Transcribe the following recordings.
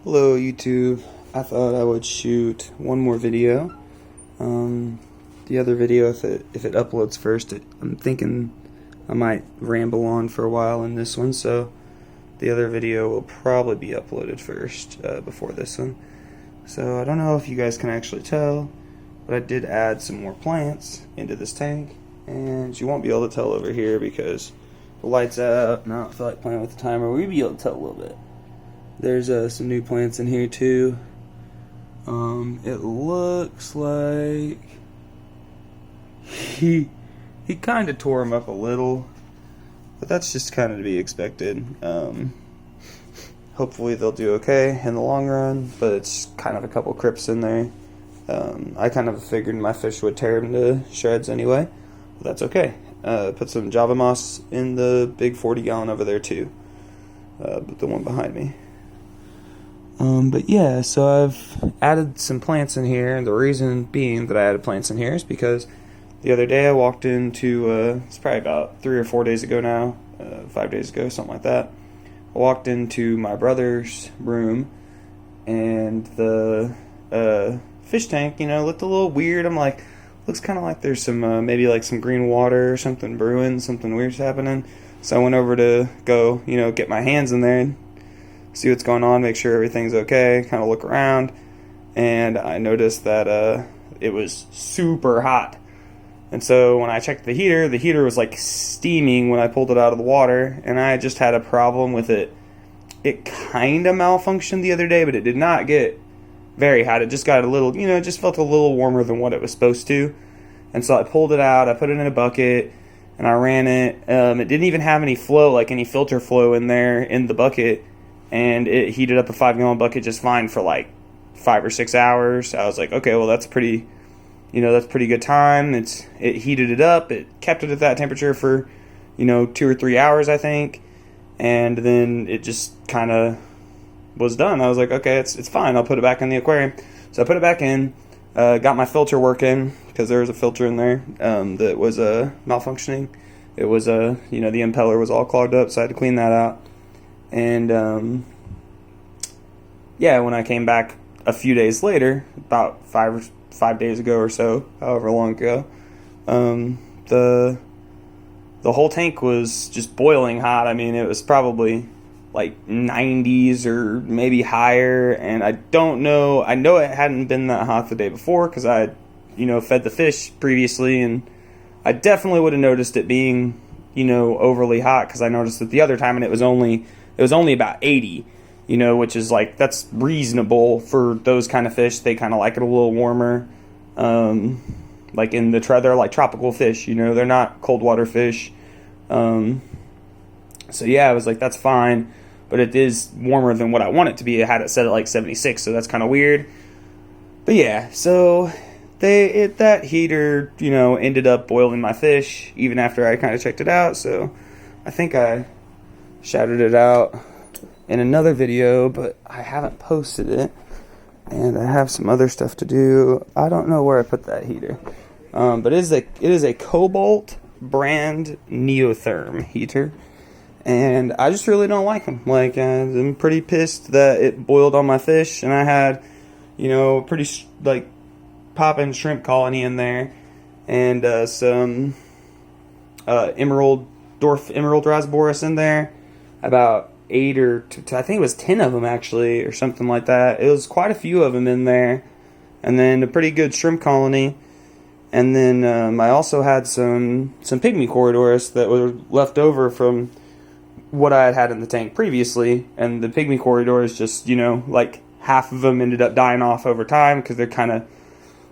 Hello YouTube. I thought I would shoot one more video. The other video, if it uploads first, I'm thinking I might ramble on for a while in this one, so the other video will probably be uploaded first before this one. So I don't know if you guys can actually tell, but I did add some more plants into this tank, and you won't be able to tell over here because the light's out and I don't feel like playing with the timer. We'll be able to tell a little bit. There's some new plants in here too. It looks like he kind of tore them up a little, but that's just kind of to be expected. Hopefully they'll do okay in the long run, but it's kind of a couple crypts in there. I kind of figured my fish would tear them to shreds anyway, but that's okay. Put some Java moss in the big 40-gallon over there too, the one behind me. But yeah, so I've added some plants in here, and the reason being that I added plants in here is because the other day I walked into, it's probably about 3 or 4 days ago now, 5 days ago, something like that. I walked into my brother's room, and the fish tank, looked a little weird. I'm like, looks kind of like there's some, maybe like some green water or something brewing, something weird's happening. So I went over to go, get my hands in there and see what's going on, make sure everything's okay, kind of look around, and I noticed that it was super hot. And so when I checked the heater was like steaming when I pulled it out of the water, and I just had a problem with it. It kind of malfunctioned the other day, but it did not get very hot. It just got a little, it just felt a little warmer than what it was supposed to. And so I pulled it out, I put it in a bucket, and I ran it. It didn't even have any flow, like any filter flow in there in the bucket. And it heated up a 5-gallon bucket just fine for like 5 or 6 hours. I was like, okay, well that's pretty good time. It heated it up. It kept it at that temperature for 2 or 3 hours, I think, and then it just kind of was done. I was like, okay, it's fine. I'll put it back in the aquarium. So I put it back in. Got my filter working because there was a filter in there that was malfunctioning. It was the impeller was all clogged up, so I had to clean that out. And yeah, when I came back a few days later, about 5 days ago or so, however long ago, the whole tank was just boiling hot. I mean, it was probably like 90s or maybe higher, and I don't know. I know it hadn't been that hot the day before because I had, fed the fish previously, and I definitely would have noticed it being, overly hot because I noticed that the other time, and it was only about 80, which is like, that's reasonable for those kind of fish. They kind of like it a little warmer. Like they're like tropical fish, they're not cold water fish. So yeah, I was like, that's fine, but it is warmer than what I want it to be. I had it set at like 76, so that's kind of weird. But yeah, so that heater, ended up boiling my fish even after I kind of checked it out. So I think I shouted it out in another video, but I haven't posted it, and I have some other stuff to do. I don't know where I put that heater, but it is a Cobalt brand Neotherm heater, and I just really don't like them. Like, I'm pretty pissed that it boiled on my fish, and I had, a pretty like poppin' shrimp colony in there, and some dwarf emerald rasboris in there. About 8 or I think it was 10 of them actually, or something like that. It was quite a few of them in there, and then a pretty good shrimp colony. And then I also had some pygmy corridors that were left over from what I had in the tank previously, and the pygmy corridors just, like half of them ended up dying off over time because they're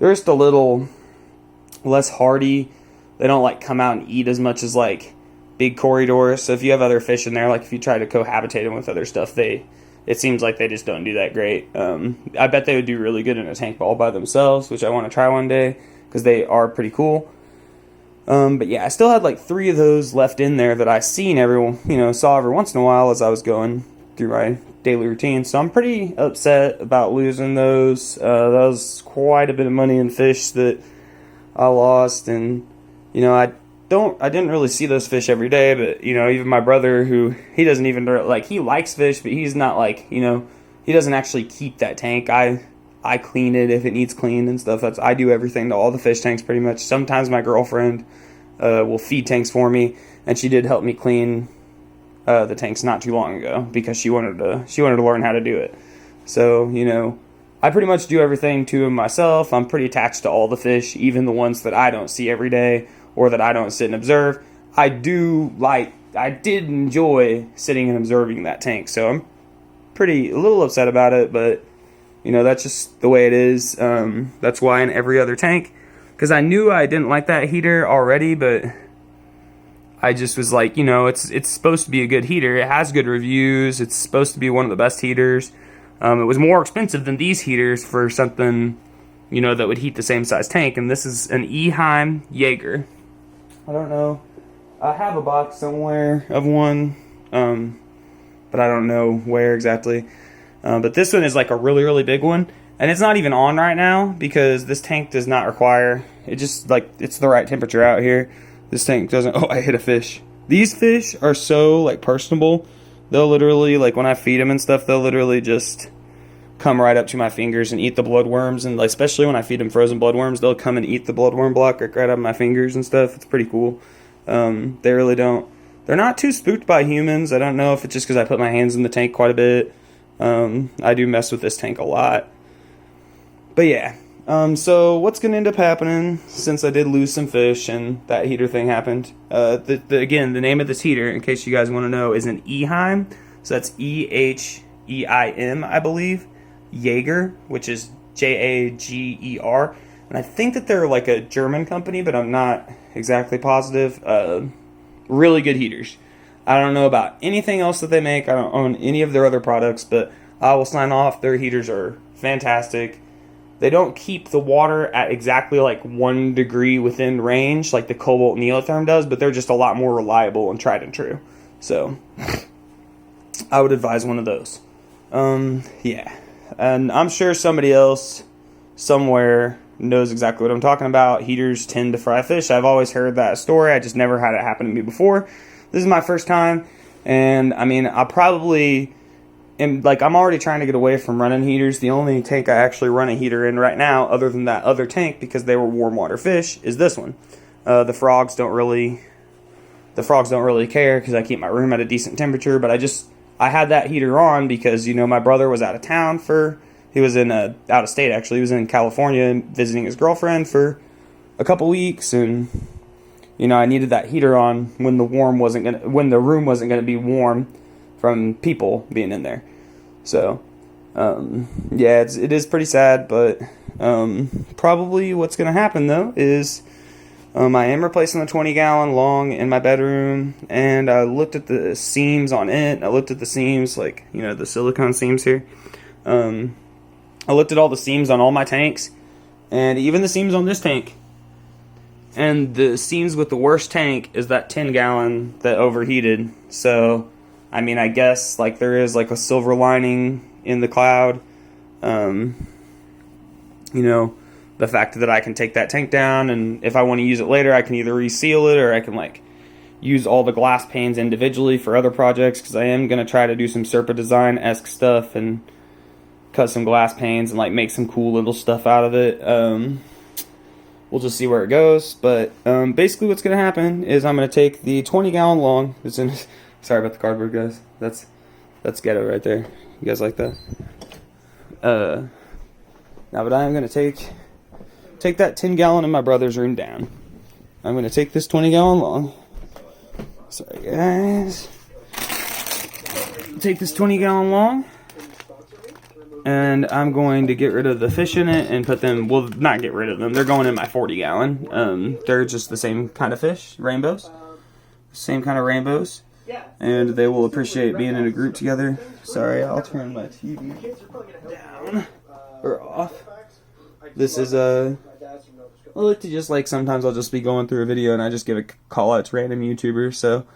just a little less hardy. They don't like come out and eat as much as like big corridors. So if you have other fish in there, like if you try to cohabitate them with other stuff, it seems like they just don't do that great. I bet they would do really good in a tank all by themselves, which I want to try one day because they are pretty cool. But yeah, I still had like 3 of those left in there that I saw every once in a while as I was going through my daily routine. So I'm pretty upset about losing those. That was quite a bit of money in fish that I lost, and I didn't really see those fish every day, but, even my brother, who, he doesn't even, he likes fish, but he's not, he he doesn't actually keep that tank. I clean it if it needs cleaned and stuff. I do everything to all the fish tanks pretty much. Sometimes my girlfriend will feed tanks for me, and she did help me clean the tanks not too long ago because she wanted to learn how to do it. So, you know, I pretty much do everything to them myself. I'm pretty attached to all the fish, even the ones that I don't see every day or that I don't sit and observe. I did enjoy sitting and observing that tank, so I'm a little upset about it, but you know, that's just the way it is. That's why in every other tank, because I knew I didn't like that heater already, but I just was like, you know, it's supposed to be a good heater. It has good reviews. It's supposed to be one of the best heaters. It was more expensive than these heaters for something, you know, that would heat the same size tank. And this is an Eheim Jaeger. I don't know. I have a box somewhere of one, but I don't know where exactly. But this one is like a really, really big one. And it's not even on right now because this tank does not require, it just like, it's the right temperature out here. This tank doesn't, oh, I hit a fish. These fish are so like personable. They'll literally, like when I feed them and stuff, they'll literally just come right up to my fingers and eat the bloodworms. And like, especially when I feed them frozen bloodworms, they'll come and eat the bloodworm block like right out of my fingers and stuff. It's pretty cool. They really don't, they're not too spooked by humans. I don't know if it's just because I put my hands in the tank quite a bit. I do mess with this tank a lot. But yeah. So what's going to end up happening since I did lose some fish and that heater thing happened? Again, the name of this heater, in case you guys want to know, is an Eheim. So that's Eheim, I believe. Jaeger, which is Jager. And I think that they're like a German company, but I'm not exactly positive. Really good heaters. I don't know about anything else that they make. I don't own any of their other products, but I will sign off. Their heaters are fantastic. They don't keep the water at exactly like 1 degree within range like the Cobalt Neotherm does, but they're just a lot more reliable and tried and true. So I would advise one of those. Yeah. And I'm sure somebody else somewhere knows exactly what I'm talking about. Heaters tend to fry fish. I've always heard that story. I just never had it happen to me before. This is my first time, and I mean, I probably am, like, I'm already trying to get away from running heaters. The only tank I actually run a heater in right now, other than that other tank, because they were warm water fish, is this one. The frogs don't really care because I keep my room at a decent temperature, but I had that heater on because, you know, my brother was out of town he was out of state actually. He was in California visiting his girlfriend for a couple weeks, and you know, I needed that heater on when the room wasn't gonna be warm from people being in there. So, yeah, it is pretty sad, but probably what's gonna happen though is I am replacing the 20-gallon long in my bedroom, and I looked at the seams on it. I looked at the seams, like, you know, the silicone seams here. I looked at all the seams on all my tanks, and even the seams on this tank. And the seams with the worst tank is that 10-gallon that overheated. So, I mean, I guess, like, there is, like, a silver lining in the cloud. You know, the fact that I can take that tank down, and if I want to use it later, I can either reseal it, or I can, like, use all the glass panes individually for other projects, because I am going to try to do some Serpa Design-esque stuff, and cut some glass panes, and, like, make some cool little stuff out of it. We'll just see where it goes, but basically what's going to happen is I'm going to take the 20-gallon long. Sorry about the cardboard, guys. That's ghetto right there. You guys like that? Now, but I am going to take that 10-gallon in my brother's room down. I'm going to take this 20-gallon long. Sorry, guys. Take this 20-gallon long, and I'm going to get rid of the fish in it and put them, well, not get rid of them. They're going in my 40-gallon. They're just the same kind of fish, rainbows. Same kind of rainbows. And they will appreciate being in a group together. Sorry, I'll turn my TV down or off. This is I like to just, like, sometimes I'll just be going through a video and I just give a call out to random YouTubers. So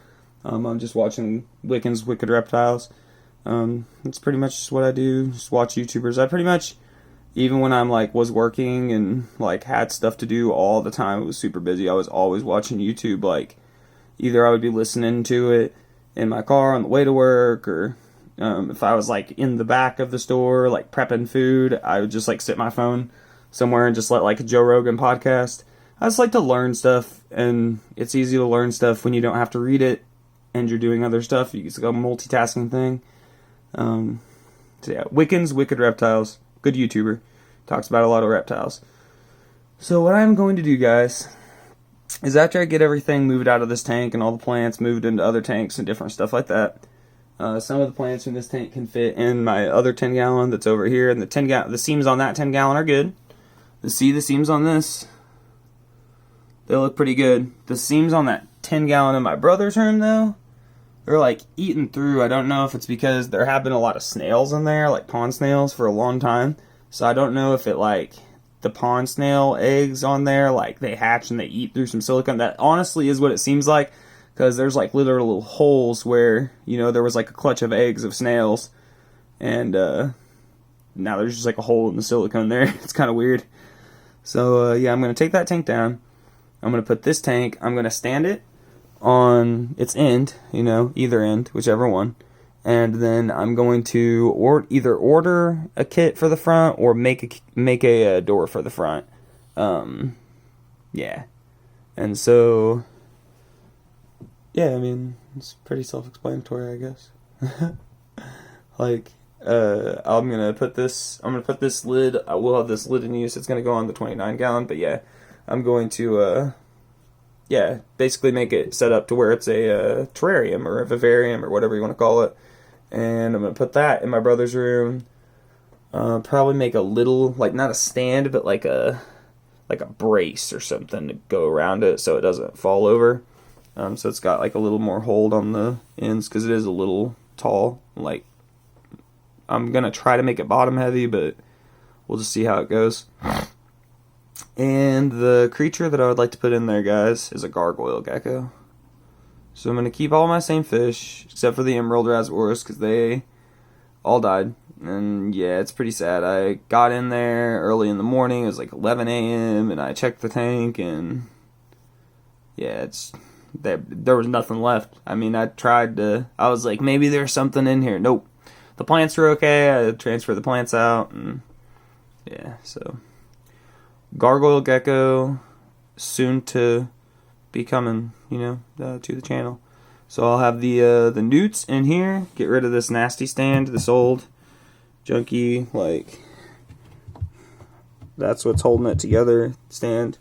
I'm just watching Wiccan's Wicked Reptiles. It's pretty much just what I do, just watch YouTubers. I pretty much, even when I'm, like, was working and, like, had stuff to do all the time, it was super busy, I was always watching YouTube. Like, either I would be listening to it in my car on the way to work, or If I was like in the back of the store, like prepping food, I would just like sit my phone somewhere and just let like a Joe Rogan podcast. I just like to learn stuff, and it's easy to learn stuff when you don't have to read it and you're doing other stuff. It's like a multitasking thing. So yeah, Wickens, Wicked Reptiles, good YouTuber, talks about a lot of reptiles. So what I'm going to do, guys, is after I get everything moved out of this tank and all the plants moved into other tanks and different stuff like that, some of the plants in this tank can fit in my other 10 gallon that's over here, and the seams on that 10 gallon are good. The seams on this, they look pretty good. The seams on that 10 gallon in my brother's room, though, they're like eaten through. I don't know if it's because there have been a lot of snails in there, like pond snails, for a long time. So I don't know if it like the pond snail eggs on there, like they hatch and they eat through some silicone. That honestly is what it seems like, because there's like literal little holes where, you know, there was like a clutch of eggs of snails, and now there's just like a hole in the silicone there. It's kind of weird. So yeah, I'm going to take that tank down. I'm going to put this tank, I'm going to stand it on its end, you know, either end, whichever one. And then I'm going to either order a kit for the front or make a door for the front. Yeah. And so, yeah, I mean, it's pretty self-explanatory, I guess. Like, I'm gonna put this lid. I will have this lid in use. It's gonna go on the 29 gallon, but yeah, I'm going to, yeah, basically make it set up to where it's a terrarium or a vivarium or whatever you want to call it. And I'm going to put that in my brother's room. Probably make a little, like not a stand, but like a brace or something to go around it so it doesn't fall over. So it's got like a little more hold on the ends because it is a little tall. Like, I'm going to try to make it bottom heavy, but we'll just see how it goes. And the creature that I would like to put in there, guys, is a gargoyle gecko. So I'm going to keep all my same fish, except for the emerald rasborus, because they all died. And yeah, it's pretty sad. I got in there early in the morning, it was like 11 a.m., and I checked the tank, and yeah, there was nothing left. I mean, I was like, maybe there's something in here. Nope. The plants are okay, I transferred the plants out, and yeah, so gargoyle gecko, soon to be coming, you know, to the channel. So I'll have the newts in here. Get rid of this nasty stand, this old junky, like, that's what's holding it together stand.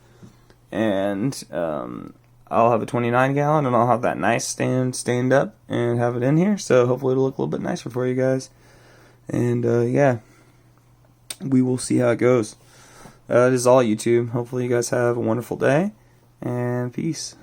And I'll have a 29 gallon, and I'll have that nice stand up and have it in here. So hopefully it'll look a little bit nicer for you guys. And yeah, we will see how it goes. That is all, YouTube. Hopefully you guys have a wonderful day, and peace.